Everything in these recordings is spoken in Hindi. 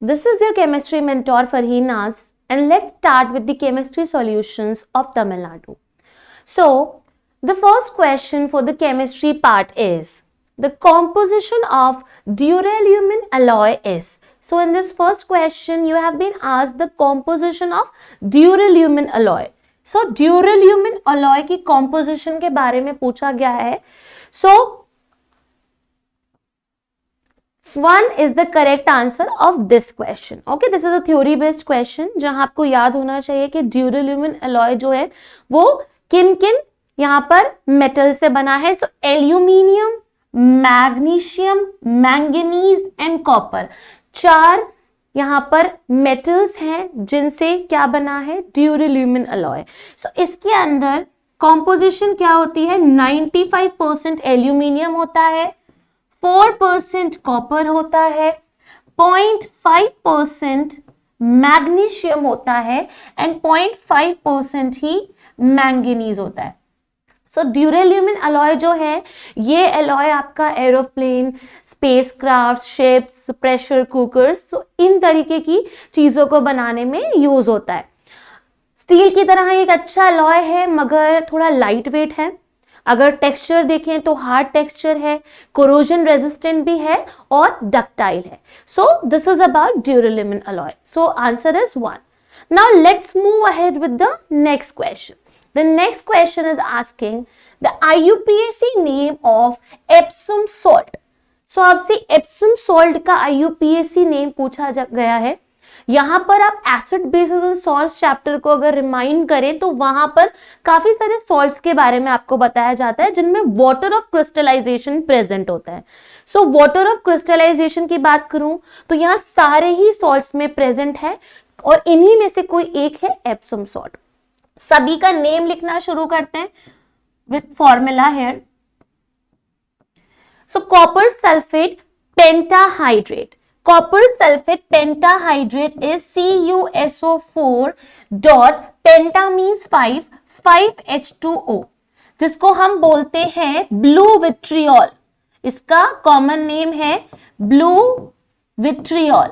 This is your chemistry mentor Farheen Naz, and let's start with the chemistry solutions of Tamil Nadu. So, the first question for the chemistry part is the composition of duralumin alloy is. So, in this first question, you have been asked the composition of duralumin alloy. So, duralumin alloy की composition के बारे में पूछा गया है. So, one is the correct answer of this question. Okay, this is a theory based question जहां आपको याद होना चाहिए कि ड्यूरेल्यूमिन अलॉय जो है वो किन किन यहां पर मेटल से बना है. So aluminium, magnesium, manganese and copper, चार यहां पर मेटल्स हैं जिनसे क्या बना है ड्यूरेल्यूमिन अलॉय. सो इसके अंदर कॉम्पोजिशन क्या होती है, 95% एल्यूमिनियम होता है, 4% कॉपर होता है, 0.5% मैग्नीशियम होता है एंड 0.5% ही मैंगनीज होता है. सो ड्यूरेल्यूमिन अलॉय जो है ये अलॉय आपका aeroplane, spacecraft, ships, pressure cookers, so इन तरीके की चीजों को बनाने में यूज होता है. स्टील की तरह एक अच्छा अलॉय है मगर थोड़ा लाइट वेट है. अगर टेक्सचर देखें तो हार्ड टेक्सचर है, कोरोजन रेजिस्टेंट भी है और डक्टाइल है. So this is about duralumin alloy. So answer is 1. Now let's move ahead with the next question. The next question is asking the IUPAC name of Epsom salt. So आपसे एप्सम सॉल्ट का IUPAC नेम पूछा गया है. यहां पर आप acid basis and salts chapter को अगर रिमाइंड करें तो वहां पर काफी सारे सॉल्ट्स के बारे में आपको बताया जाता है जिनमें वाटर ऑफ क्रिस्टलाइजेशन प्रेजेंट होता है. सो वाटर ऑफ क्रिस्टलाइजेशन की बात करूं तो यहां सारे ही सॉल्ट्स में प्रेजेंट है और इन्हीं में से कोई एक है एप्सम सॉल्ट. सभी का नेम लिखना शुरू करते हैं with formula here. So copper sulphate pentahydrate. Copper sulfate pentahydrate is CuSO4 dot penta means 5 5H2O जिसको हम बोलते हैं ब्लू विट्रियोल. इसका कॉमन नेम है blue vitriol.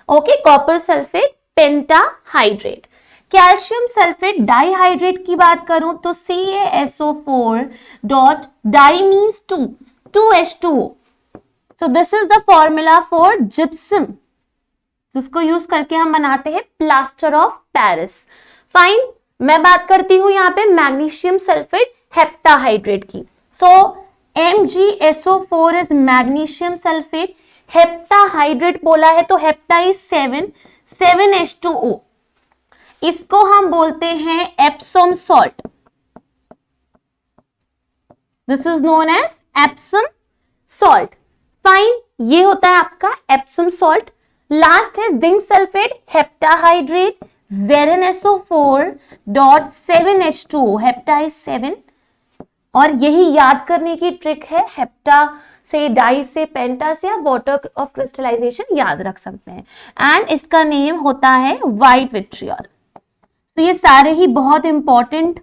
Okay, copper sulphate pentahydrate. Calcium sulphate dihydrate की बात करूं तो CaSO4 dot di means 2 2H2O. So this is the formula for gypsum जिसको यूज करके हम बनाते हैं प्लास्टर ऑफ पेरिस. फाइन, मैं बात करती हूं यहाँ पे मैग्नीशियम सल्फेट हेप्टाहाइड्रेट की. सो MgSO4 is magnesium sulphate, heptahydrate बोला है तो हेप्टा इज 7H2O. इसको हम बोलते हैं Epsom salt. This is known as Epsom salt. Fine, ये होता है आपका एप्सम सॉल्ट. लास्ट है zinc sulphate heptahydrate, ZnSO4 dot 7H2O, hepta is 7. और यही याद करने की ट्रिक है, हेप्टा से, डाई से, पेंटा से आप वाटर ऑफ क्रिस्टलाइजेशन याद रख सकते हैं. एंड इसका नेम होता है व्हाइट विट्रियोल. तो ये सारे ही बहुत इंपॉर्टेंट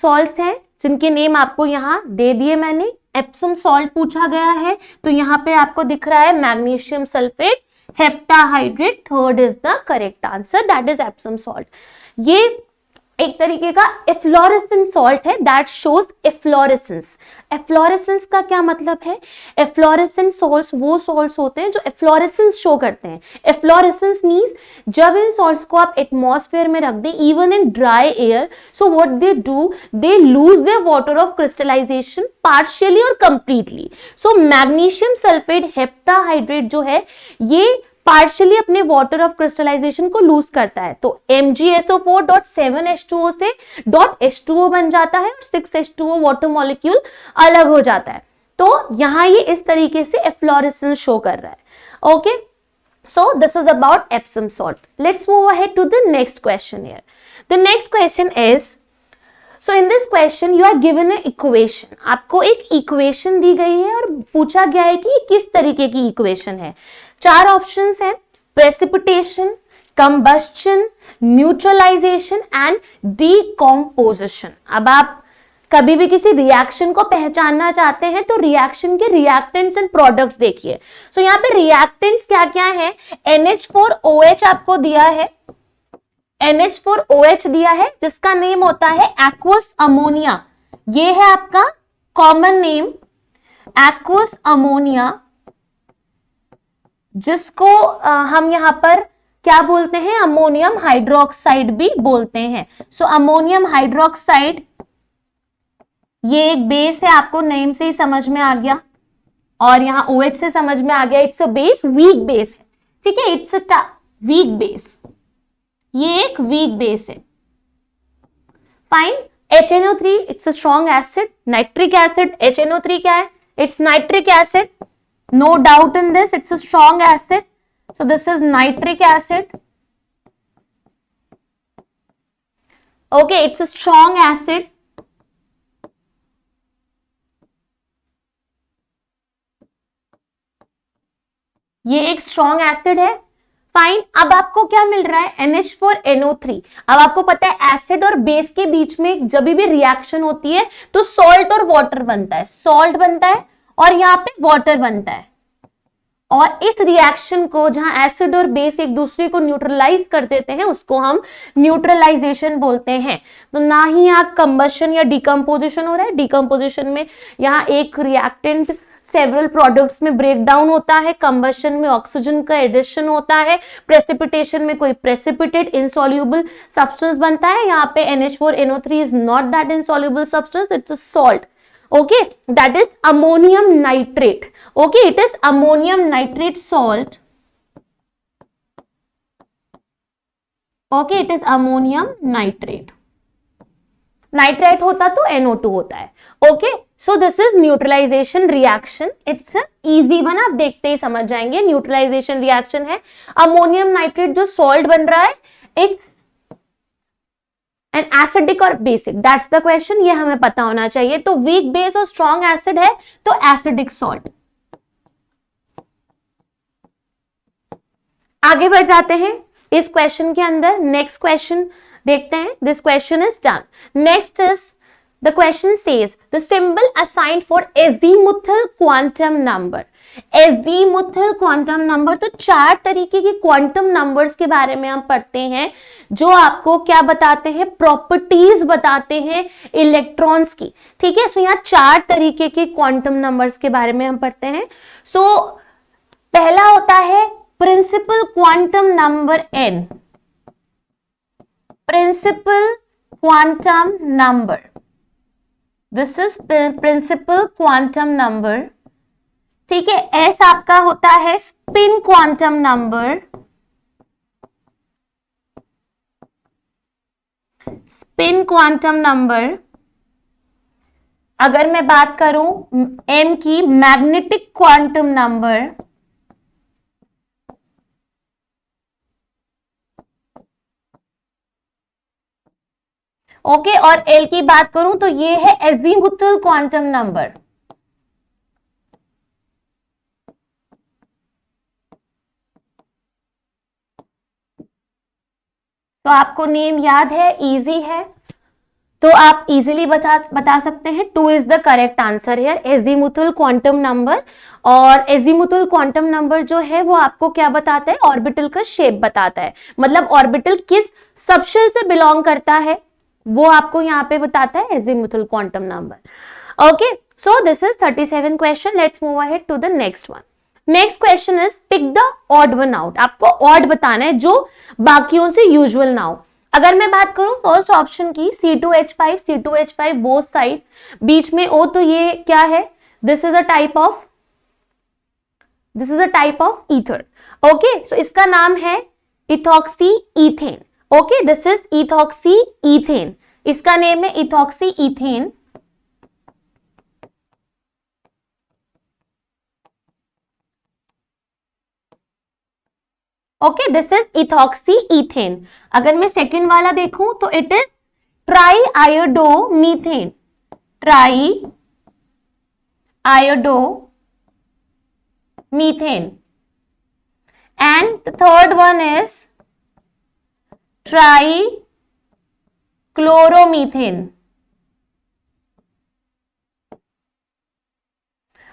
सॉल्ट्स हैं जिनके नेम आपको यहां दे दिए मैंने. एप्सम सॉल्ट पूछा गया है तो यहां पे आपको दिख रहा है magnesium sulphate heptahydrate. Third is the correct answer, that is Epsom salt. ये एक तरीके का एफ्लोरेसेंट सॉल्ट है दैट शोज एफ्लोरेसेंस. एफ्लोरेसेंस का क्या मतलब है, एफ्लोरेसेंट सॉल्ट्स वो सॉल्ट्स होते हैं जो एफ्लोरेसेंस शो करते हैं. एफ्लोरेसेंस मींस जब इन सॉल्ट्स को आप एटमॉस्फेयर में रख दें even in dry air, so what they do, they lose their water of crystallization partially और completely. So magnesium sulphate heptahydrate जो है ये पार्शियली अपने वाटर ऑफ क्रिस्टलाइजेशन को लूज करता है. तो MgSO4 डॉट 7H2O से डॉट H2O बन जाता है और 6H2O वाटर मॉलिक्यूल अलग हो जाता है. तो यहां ये इस तरीके से एफ्लोरेसेंस शो कर रहा है. Okay, so this is about Epsom salt. Let's move ahead to the next question here. The next question is, so in this question you are given a equation. आपको एक इक्वेशन दी गई है और पूछा गया है कि किस तरीके की इक्वेशन है. 4 ऑप्शंस हैं, precipitation, combustion, neutralization and decomposition. अब आप कभी भी किसी रिएक्शन को पहचानना चाहते हैं तो रिएक्शन के रिएक्टेंट्स एंड प्रोडक्ट्स देखिए। सो यहाँ पे रिएक्टेंट्स क्या क्या है, NH4OH आपको दिया है, NH4OH दिया है जिसका नेम होता है एक्वस अमोनिया। ये है आपका कॉमन नेम एक्वस अमोनिया, जिसको हम यहां पर क्या बोलते हैं, अमोनियम हाइड्रोक्साइड भी बोलते हैं। सो अमोनियम हाइड्रोक्साइड ये एक बेस है, आपको नेम से ही समझ में आ गया, और यहां OH से समझ में आ गया it's a base, weak base है, ठीक है, इट्स अ वीक बेस, ये एक वीक बेस है। Fine. HNO3 it's a strong acid, nitric acid, HNO3 क्या है, it's nitric acid, no doubt in this, it's a strong acid, so this is nitric acid, okay, it's a strong acid. ये एक स्ट्रॉन्ग एसिड है। फाइन। अब आपको क्या मिल रहा है, NH4NO3। अब आपको पता है एसिड और बेस के बीच में जब भी रिएक्शन होती है तो सॉल्ट और वाटर बनता है, सॉल्ट बनता है और यहाँ पे वाटर बनता है, और इस रिएक्शन को जहां एसिड और बेस एक दूसरे को न्यूट्रलाइज कर देते हैं उसको हम न्यूट्रलाइजेशन बोलते हैं। तो ना ही यहाँ कंबशन या डिकम्पोजिशन हो रहा है, डिकम्पोजिशन में यहाँ एक रिएक्टेंट सेवरल प्रोडक्ट्स में ब्रेक डाउन होता है, कंबशन में ऑक्सीजन का एडिशन होता है, प्रेसिपिटेशन में कोई प्रेसिपिटेट इनसॉल्युबल सब्सटेंस बनता है। यहाँ पे NH4NO3 is not that insoluble substance, it's a salt, okay, that is ammonium nitrate, okay, it is ammonium nitrate salt, okay, it is ammonium nitrate, nitrate होता तो NO2 होता है, okay. So this is neutralization reaction, it's easy one, आप देखते ही समझ जाएंगे, न्यूट्रलाइजेशन रिएक्शन है। अमोनियम नाइट्रेट जो सॉल्ट बन रहा है, इट्स एन एसिडिक और बेसिक, दैट्स द क्वेश्चन, ये हमें पता होना चाहिए। तो वीक बेस और स्ट्रॉन्ग एसिड है तो एसिडिक सॉल्ट। आगे बढ़ जाते हैं इस क्वेश्चन के अंदर, नेक्स्ट क्वेश्चन देखते हैं। This question is done. Next is the question says the symbol assigned for azimuthal quantum number. Azimuthal quantum number, तो 4 तरीके के क्वांटम नंबर्स के बारे में हम पढ़ते हैं जो आपको क्या बताते हैं, प्रॉपर्टीज बताते हैं इलेक्ट्रॉन्स की, ठीक है। सो यहाँ 4 तरीके के क्वांटम नंबर्स के बारे में हम पढ़ते हैं। सो पहला होता है principal quantum number n, principal quantum number, this is principal quantum number, ठीक है। S आपका होता है spin quantum number, spin quantum number. अगर मैं बात करूं M की, मैग्नेटिक क्वांटम नंबर, ओके, और L की बात करूं तो ये है एजीमुथल क्वांटम नंबर। तो आपको नेम याद है, इजी है, तो आप इजीली बता सकते हैं 2 is the correct answer here, azimuthal quantum number. और एजीमुथल क्वांटम नंबर जो है वो आपको क्या बताता है, ऑर्बिटल का शेप बताता है, मतलब ऑर्बिटल किस सबशेल से बिलोंग करता है वो आपको यहाँ पे बताता है azimuthal quantum number, okay. So this is 37 question, let's move ahead to the next one. Next question is pick the odd one out. आपको ऑड बताना है जो बाकियों से यूजुअल ना हो। अगर मैं बात करूं फर्स्ट ऑप्शन की, C2H5 बोथ साइड, बीच में O, तो ये क्या है, this is a type of ether, okay. So इसका नाम है ethoxyethane, okay, this is ethoxyethane, इसका नेम है ethoxyethane, okay, this is ethoxyethane. अगर मैं सेकंड वाला देखूं तो it is triiodomethane, triiodomethane, and the third one is trichloromethane,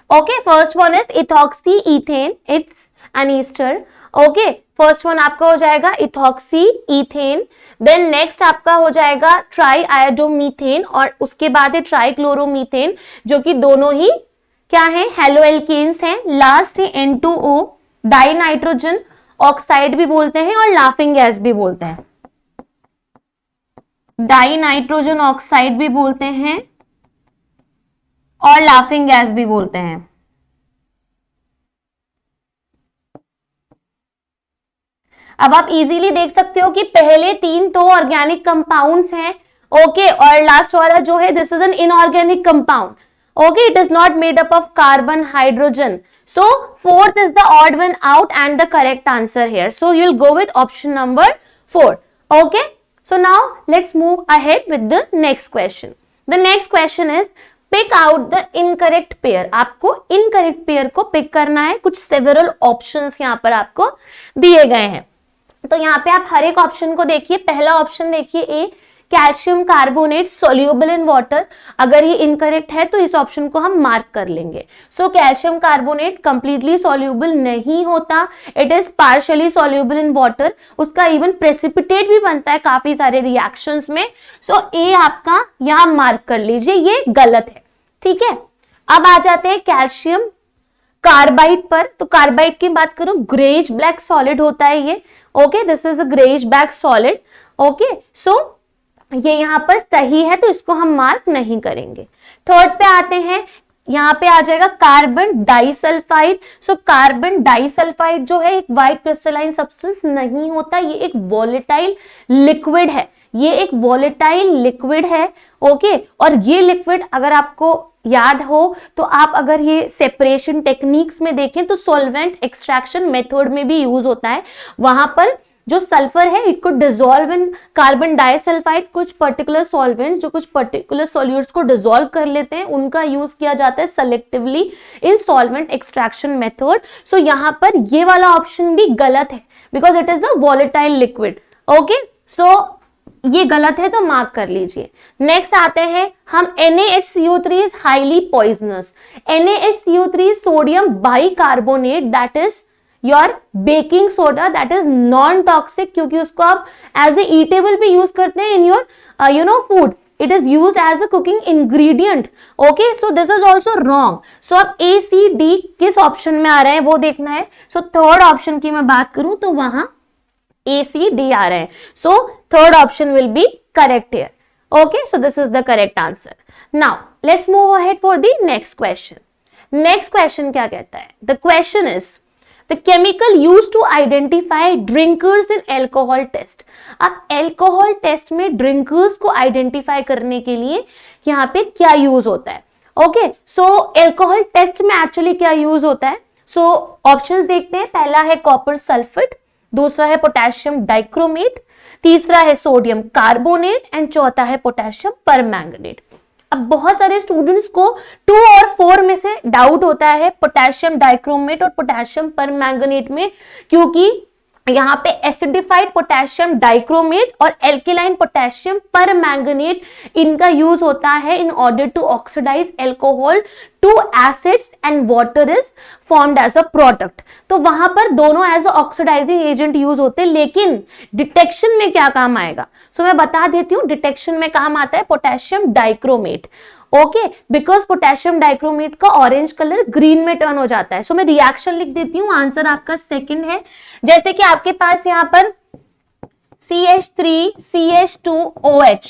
okay, first one is ethoxyethane, it's an ester. Okay, first one आपका हो जाएगा इथॉक्सी इथेन। देन नेक्स्ट आपका हो जाएगा ट्राई आयोडोमीथेन, और उसके बाद है ट्राइक्लोरोमीथेन, जो कि दोनों ही क्या है, हेलो एल्केन्स हैं। लास्ट है N2O, डाई नाइट्रोजन ऑक्साइड भी बोलते हैं और लाफिंग गैस भी बोलते हैं, डाई नाइट्रोजन ऑक्साइड भी बोलते हैं और लाफिंग गैस भी बोलते हैं। अब आप इजीली देख सकते हो कि पहले तीन तो ऑर्गेनिक कंपाउंड्स हैं, ओके, और लास्ट वाला जो है this is an inorganic compound, okay, it is not made up of carbon hydrogen. So fourth is the odd one out and the correct answer here. So you'll go with option number 4. Okay. So now let's move ahead with the next question. The next question is pick out the incorrect pair. आपको incorrect pair को pick करना है। कुछ several options यहाँ पर आपको दिए गए हैं, तो यहाँ पे आप हर एक ऑप्शन को देखिए। पहला ऑप्शन देखिए A, calcium carbonate soluble in water. अगर ये इनकरेक्ट है तो इस ऑप्शन को हम मार्क कर लेंगे। So calcium carbonate completely soluble नहीं होता, it is partially soluble in water. उसका इवन प्रेसिपिटेट भी बनता है काफी सारे रिएक्शंस में। सो ए आपका यहां मार्क कर लीजिए, ये गलत है, ठीक है। अब आ जाते हैं कैल्शियम कार्बाइड पर। तो कार्बाइड की बात करूं, ग्रेइश ब्लैक सॉलिड होता है ये, okay, this is a greyish black solid, okay. So ये यहाँ पर सही है, तो इसको हम मार्क नहीं करेंगे। थर्ड पे आते हैं, यहाँ पे आ जाएगा carbon disulphide. So carbon disulphide जो है एक व्हाइट क्रिस्टलाइन सब्सटेंस नहीं होता, ये एक वॉलेटाइल लिक्विड है, ये एक वॉलेटाइल लिक्विड है, ओके। और ये लिक्विड अगर आपको याद हो तो आप अगर ये सेपरेशन टेक्निक्स में देखें तो सॉल्वेंट एक्सट्रैक्शन मेथड में भी यूज होता है। वहां पर जो सल्फर है इट को डिसॉल्व इन कार्बन डाइसल्फाइड। कुछ पर्टिकुलर सॉल्वेंट्स जो कुछ पर्टिकुलर सॉल्यूट्स को डिसॉल्व कर लेते हैं, उनका यूज किया जाता है selectively in solvent extraction method. So यहाँ पर ये वाला ऑप्शन भी गलत है because it is a volatile liquid, okay. So ये गलत है, तो मार्क कर लीजिए। नेक्स्ट आते हैं हम NaHCO3 is highly poisonous. NaHCO3 sodium bicarbonate, that is your baking soda, that is non toxic, क्योंकि उसको आप एज ए ईटेबल भी यूज करते हैं in your food. It is used as a cooking ingredient, okay. So this is also wrong. So अब A-C-D किस ऑप्शन में आ रहे हैं वो देखना है। सो थर्ड ऑप्शन की मैं बात करूं तो वहां A-C-D आ रहे हैं। So third option will be correct here, okay. So this is the correct answer. Now let's move ahead for the next question. Next question क्या कहता है? The question is The chemical used to identify drinkers in alcohol test. अब alcohol test में drinkers को identify करने के लिए यहाँ पे क्या use होता है? Okay, so alcohol test में actually क्या use होता है? So options देखते हैं। पहला है copper sulfate, दूसरा है potassium dichromate, तीसरा है sodium carbonate एंड चौथा है potassium permanganate। अब बहुत सारे स्टूडेंट्स को 2 और 4 में से डाउट होता है पोटेशियम डाइक्रोमेट और पोटेशियम परमैंगनेट में, क्योंकि यहाँ पे एसिडिफाइड पोटेशियम डाइक्रोमेट और एल्केलाइन पोटेशियम परमैंगनेट इनका यूज होता है in order to oxidize alcohol to acids and water is formed as a product. तो वहां पर दोनों as a oxidizing agent use होते हैं, लेकिन डिटेक्शन में क्या काम आएगा? सो मैं बता देती हूँ, डिटेक्शन में काम आता है potassium dichromate, okay, because potassium dichromate का ऑरेंज कलर ग्रीन में टर्न हो जाता है। सो मैं रिएक्शन लिख देती हूँ, आंसर आपका सेकंड है। जैसे कि आपके पास यहाँ पर CH3CH2OH,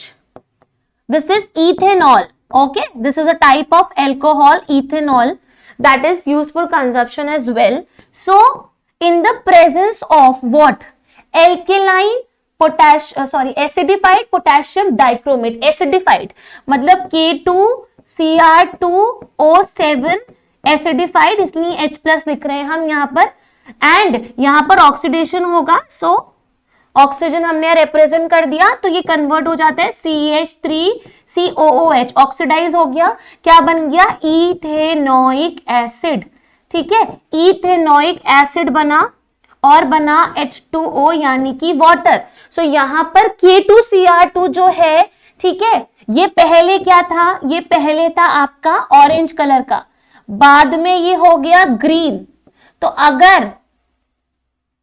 this is ethanol, okay, this is a type of alcohol, ethanol, that is used for consumption as well. So in the presence of what? Alkaline acidified potassium dichromate, acidified मतलब K2Cr2O7 acidified, इसलिए H+ लिख रहे हैं हम यहाँ पर, एंड यहाँ पर ऑक्सीडेशन होगा। सो ऑक्सीजन हमने रिप्रेजेंट कर दिया, तो ये कन्वर्ट हो जाता है CH3COOH, ऑक्सीडाइज हो गया, क्या बन गया? इथेनोइक एसिड, ठीक है, इथेनोइक एसिड बना और बना H2O यानी कि वाटर। सो यहाँ पर K2Cr2 जो है, ठीक है, ये पहले क्या था? ये पहले था आपका ऑरेंज कलर का, बाद में ये हो गया ग्रीन। तो अगर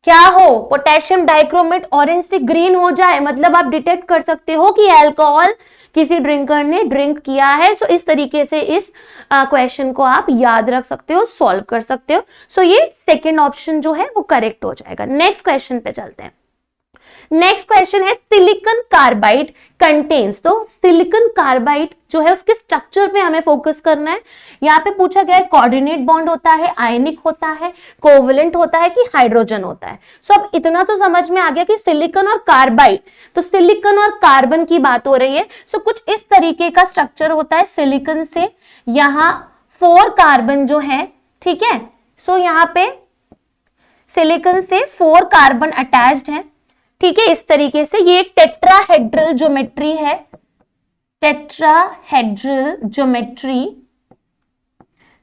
क्या हो, पोटेशियम डाइक्रोमेट ऑरेंज से ग्रीन हो जाए, मतलब आप डिटेक्ट कर सकते हो कि अल्कोहल किसी ड्रिंकर ने ड्रिंक किया है। सो इस तरीके से इस क्वेश्चन को आप याद रख सकते हो, सॉल्व कर सकते हो। सो ये सेकेंड ऑप्शन जो है वो करेक्ट हो जाएगा। नेक्स्ट क्वेश्चन पे चलते हैं। नेक्स्ट क्वेश्चन है सिलिकॉन कार्बाइड कंटेन्स। तो सिलिकॉन कार्बाइड जो है उसके स्ट्रक्चर पे हमें फोकस करना है। यहाँ पे पूछा गया है कोऑर्डिनेट बॉन्ड होता है, आयनिक होता है, कोवलेंट होता है कि हाइड्रोजन होता है। सो अब इतना तो समझ में आ गया कि सिलिकॉन और कार्बाइड, तो सिलिकॉन और कार्बन की बात हो रही है। सो कुछ इस तरीके का स्ट्रक्चर होता है सिलिकॉन से, यहाँ 4 कार्बन जो है, ठीक है। सो यहाँ पे सिलिकॉन से 4 कार्बन अटैच्ड है, ठीक है। इस तरीके से ये टेट्राहेड्रल ज्योमेट्री है, tetrahedral geometry.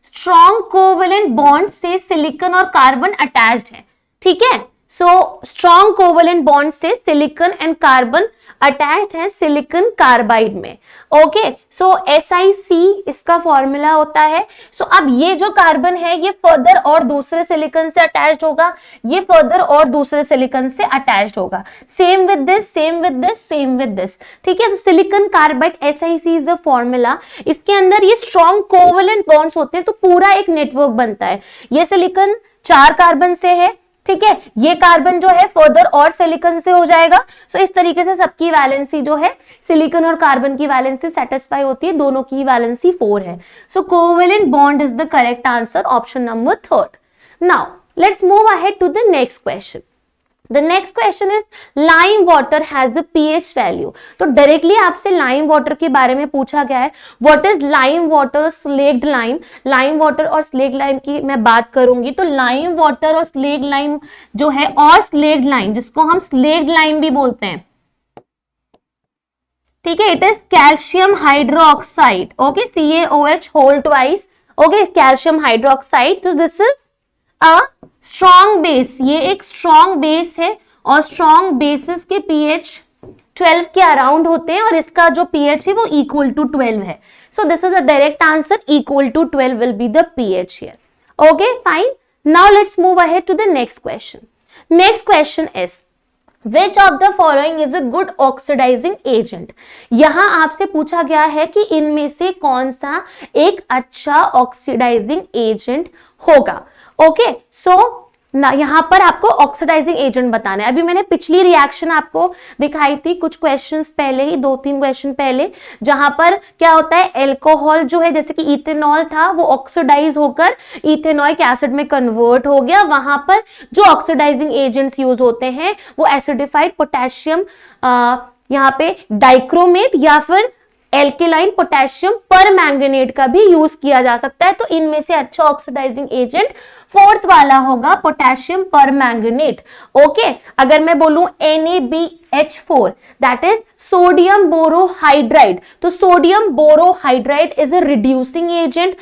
Strong covalent bond से सिलिकॉन और कार्बन अटैच्ड है, ठीक है। सो स्ट्रॉन्ग कोवेलेंट बॉन्ड से सिलिकॉन एंड कार्बन अटैच्ड है सिलिकॉन कार्बाइड में। ओके, सो SiC इसका फॉर्मूला होता है। सो अब ये जो कार्बन है ये फर्दर और दूसरे सिलिकॉन से अटैच्ड होगा, ये फर्दर और दूसरे सिलिकॉन से अटैच्ड होगा। Same with this, same with this, same with this, ठीक है। तो silicon carbide SiC is the formula. इसके अंदर ये स्ट्रॉन्ग कोवेलेंट बॉन्ड्स होते हैं, तो पूरा एक नेटवर्क बनता है। ये सिलिकॉन 4 कार्बन से है, ठीक है। ये कार्बन जो है फर्दर और सिलिकॉन से हो जाएगा। सो इस तरीके से सबकी वैलेंसी जो है सिलिकॉन और कार्बन की वैलेंसी सेटिस्फाई होती है, दोनों की वैलेंसी 4 है। So covalent bond is the correct answer, option number 3rd। Now let's move ahead to the next question. The next question is lime water has a pH value। तो डायरेक्टली आपसे लाइम वाटर के बारे में पूछा गया है। What is lime water और स्लेग्ड लाइम? लाइम वाटर और स्लेग्ड लाइम की मैं बात करूंगी। तो लाइम वाटर और स्लेग्ड लाइम जो है, और स्लेग्ड लाइम जिसको हम स्लेग्ड लाइम भी बोलते हैं, ठीक है, it is calcium hydroxide. Okay, CaOH whole twice, okay, calcium hydroxide. तो this is a strong base, ये एक स्ट्रॉन्ग बेस है और स्ट्रॉन्ग बेसिस के pH 12 के अराउंड होते हैं और इसका जो pH है वो इक्वल टू 12 है। So this is the direct answer, equal to 12 will be the pH here. Okay, fine. Now let's move ahead to the next question. Next question is Which of the following is a good oxidizing agent? यहां आपसे पूछा गया है कि इनमें से कौन सा एक अच्छा ऑक्सीडाइजिंग एजेंट होगा। ओके, सो यहां पर आपको ऑक्सीडाइजिंग एजेंट बताना है। अभी मैंने पिछली रिएक्शन आपको दिखाई थी कुछ क्वेश्चंस पहले ही, 2-3 क्वेश्चन पहले, जहां पर क्या होता है, एल्कोहल जो है जैसे कि इथेनॉल था वो ऑक्सीडाइज होकर इथेनॉइक एसिड में कन्वर्ट हो गया। वहां पर जो ऑक्सीडाइजिंग एजेंट्स यूज होते हैं वो एसिडिफाइड पोटेशियम यहाँ पे डाइक्रोमेट या फिर एल्केलाइन पोटेशियम परमैंगनेट का भी यूज किया जा सकता है। तो इनमें से अच्छा ऑक्सीडाइजिंग एजेंट 4th वाला होगा, पोटेशियम परमैंगनेट। ओके, अगर मैं बोलूं NaBH4 that is sodium borohydride, तो sodium borohydride is a reducing agent.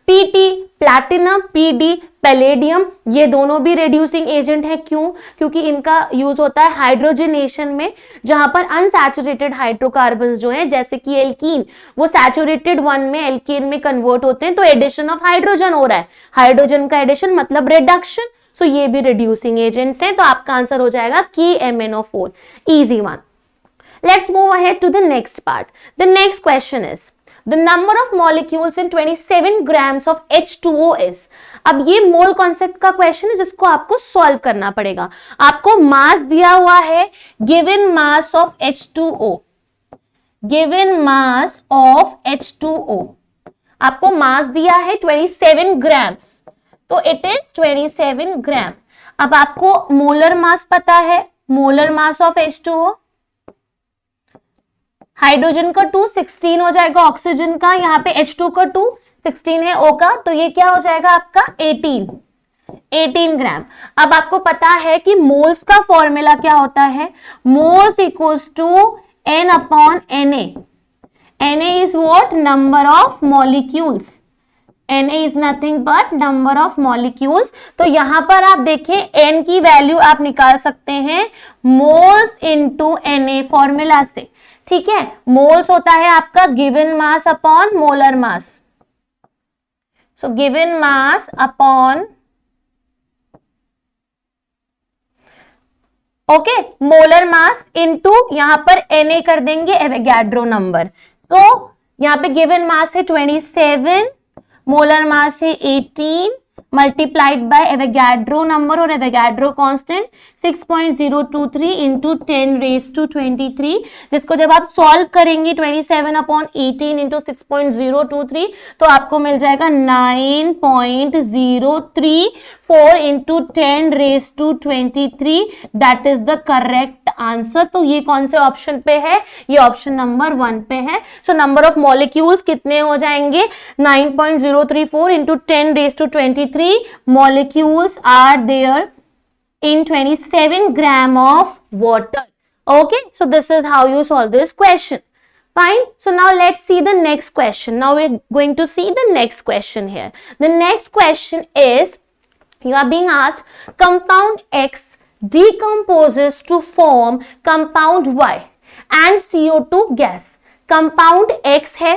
PT platinum, PD palladium, ये दोनों भी रिड्यूसिंग एजेंट है। क्यों? क्योंकि इनका यूज होता है हाइड्रोजनेशन में, जहां पर अनसैचुरेटेड हाइड्रोकार्बन्स जो हैं जैसे कि एल्कीन, वो सैचुरेटेड वन में एल्केन में कन्वर्ट होते हैं, तो एडिशन ऑफ हाइड्रोजन हो रहा है। हाइड्रोजन का एडिशन मतलब रिडक्शन। सो ये भी रिड्यूसिंग एजेंट्स हैं। तो आपका आंसर हो जाएगा KMnO4, easy one. Let's move ahead to the next part. The next question is The number of molecules in 27 grams of H2O is। अब ये मोल कॉन्सेप्ट का क्वेश्चन है जिसको आपको सॉल्व करना पड़ेगा। आपको मास दिया हुआ है, given mass of H2O, given mass of H2O, आपको मास दिया है 27 ग्राम्स, तो इट इज 27 ग्राम। अब आपको मोलर मास पता है, molar mass of H2O, hydrogen का 2 16 हो जाएगा, ऑक्सीजन का यहाँ पे H2 का 2 16 है, O का, तो ये क्या हो जाएगा आपका 18 ग्राम। अब आपको पता है कि मोल्स का फॉर्मूला क्या होता है, moles equals to N upon Na। Na is what, number of molecules, Na is nothing but number of molecules. तो यहां पर आप देखिए N की वैल्यू आप निकाल सकते हैं मोल्स इनटू Na फॉर्मूला से, ठीक है। मोल्स होता है आपका given mass upon molar mass, So given mass upon okay molar mass into यहां पर Na कर देंगे एवोगैड्रो नंबर। तो यहां पे गिवन मास है 27, मोलर मास है 18 मल्टीप्लाइड बाय एवोगैड्रो नंबर और एवोगैड्रो कांस्टेंट 6.023 इंटू 10⁻23, जिसको जब आप सॉल्व करेंगे 27/18 इंटू 6.023 तो आपको मिल जाएगा 9.034 into 10⁻23, that is the correct answer. तो ये कौन से ऑप्शन पे है? ये ऑप्शन नंबर 1 पे है। सो नंबर ऑफ मॉलिक्यूल्स कितने हो जाएंगे? 9.034 into 10⁻23 molecules are there in 27 gram of water. Okay, so this is how you solve this question. Fine. So now let's see the next question. Now we're going to see the next question here. The next question is, you are being asked, compound X decomposes to form compound Y and CO2 gas. Compound X है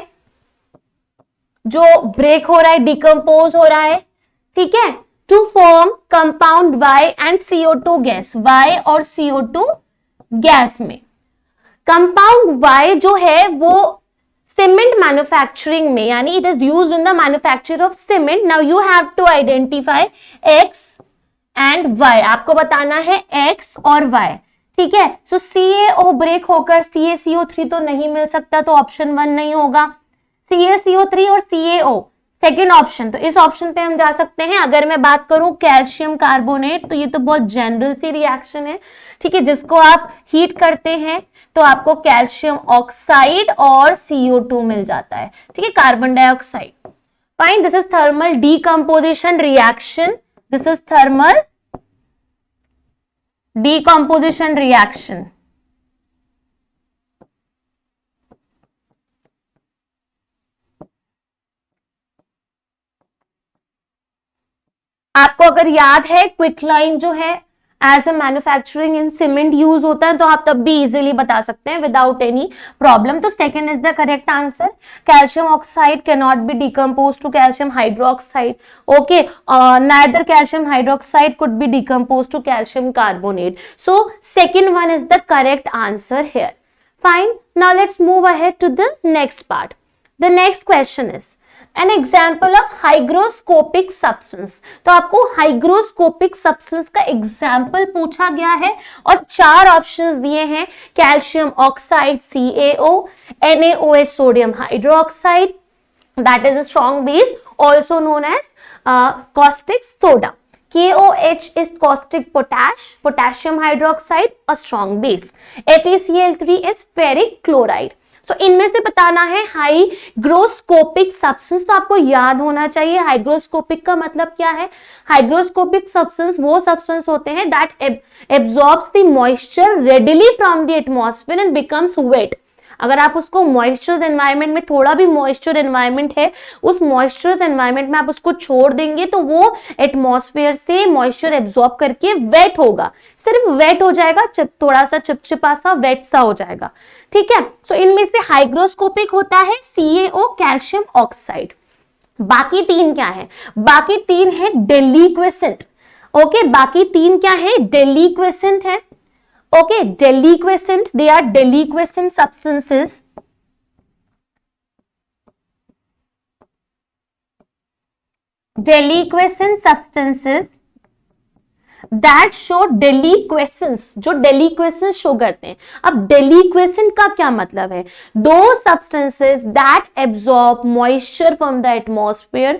जो ब्रेक हो रहा है, डिकम्पोज हो रहा है, ठीक है, to form compound Y and CO2 gas, Y और CO2 गैस में। कंपाउंड Y जो है वो सीमेंट मैन्युफैक्चरिंग में, यानी it is used in the manufacture of cement. Now you have to identify X and Y, आपको बताना है X और Y, ठीक है। सो CaO ब्रेक होकर CaCO3 तो नहीं मिल सकता, तो ऑप्शन 1 नहीं होगा। CaCO3 और CaO सेकेंड ऑप्शन, तो इस ऑप्शन पे हम जा सकते हैं। अगर मैं बात करूं कैल्शियम कार्बोनेट, तो ये तो बहुत जनरल सी रिएक्शन है, ठीक है, जिसको आप हीट करते हैं तो आपको कैल्शियम ऑक्साइड और CO2 मिल जाता है, ठीक है, carbon dioxide. Fine, this is thermal decomposition reaction, this is thermal decomposition reaction. आपको अगर याद है क्विकलाइन जो है as a manufacturing in cement use होता है, तो आप तब भी इजीली बता सकते हैं विदाउट एनी प्रॉब्लम। तो second is the correct answer. Calcium oxide can not be decompose to calcium hydroxide, okay, neither calcium hydroxide could be decompose to calcium carbonate. So second one is the correct answer here. Fine, now let's move ahead to the next part. The next question is an example of hygroscopic substance. तो आपको हाइग्रोस्कोपिक सब्सटेंस का एग्जाम्पल पूछा गया है और 4 ऑप्शंस दिए हैं, calcium oxide CaO, NaOH sodium hydroxide, that is a strong base also known as caustic soda, KOH is caustic potash, potassium hydroxide, a strong base, FeCl3 is ferric chloride। तो इनमें से बताना है हाइग्रोस्कोपिक सब्सटेंस। तो आपको याद होना चाहिए हाइग्रोस्कोपिक का मतलब क्या है। हाइग्रोस्कोपिक सब्सटेंस वो सब्सटेंस होते हैं that absorbs the moisture readily from the atmosphere and becomes wet. अगर आप उसको मॉइस्चरस एनवायरनमेंट में, थोड़ा भी मॉइस्चर एनवायरनमेंट है, उस मॉइस्चरस एनवायरनमेंट में आप उसको छोड़ देंगे तो वो एटमॉस्फेयर से मॉइस्चर एब्जॉर्ब करके वेट होगा, सिर्फ वेट हो जाएगा, थोड़ा सा चिपचिपा सा वेट सा हो जाएगा, ठीक है। सो इनमें से हाइग्रोस्कोपिक होता है CaO, कैल्शियम ऑक्साइड। बाकी 3 क्या है? बाकी 3 है डेलिक्वेसेंट, ओके, बाकी 3 क्या है? डेलिक्वेसेंट है, okay, deliquescent, they are deliquescent substances that show deliquescence, जो deliquescence शो करते हैं। अब deliquescent का क्या मतलब है? Those substances that absorb moisture from the atmosphere,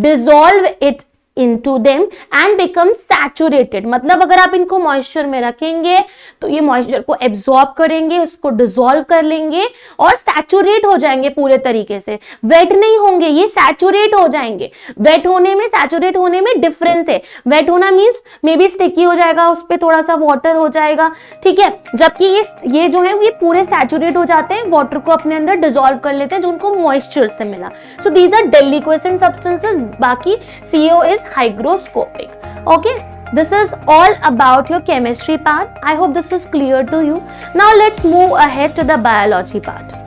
dissolve it into them and become saturated। मतलब अगर आप इनको मॉइस्चर में रखेंगे तो ये मॉइस्चर को एब्जॉर्ब करेंगे, उसको डिसॉल्व कर लेंगे और सैचुरेट हो जाएंगे पूरे तरीके से। वेट नहीं होंगे, ये सैचुरेट हो जाएंगे। वेट होने में, सैचुरेट होने में डिफरेंस है। वेट होना मींस मे बी स्टिकी हो जाएगा, उस पर थोड़ा सा वाटर हो जाएगा, ठीक है, जबकि ये जो है ये पूरे सैचुरेट हो जाते हैं, वाटर को अपने अंदर डिसॉल्व कर लेते हैं जो उनको मॉइस्चर से मिला। So these are deliquescent substances. बाकी CO is hygroscopic, okay, this is all about your chemistry part. I hope this is clear to you. Now let's move ahead to the biology part.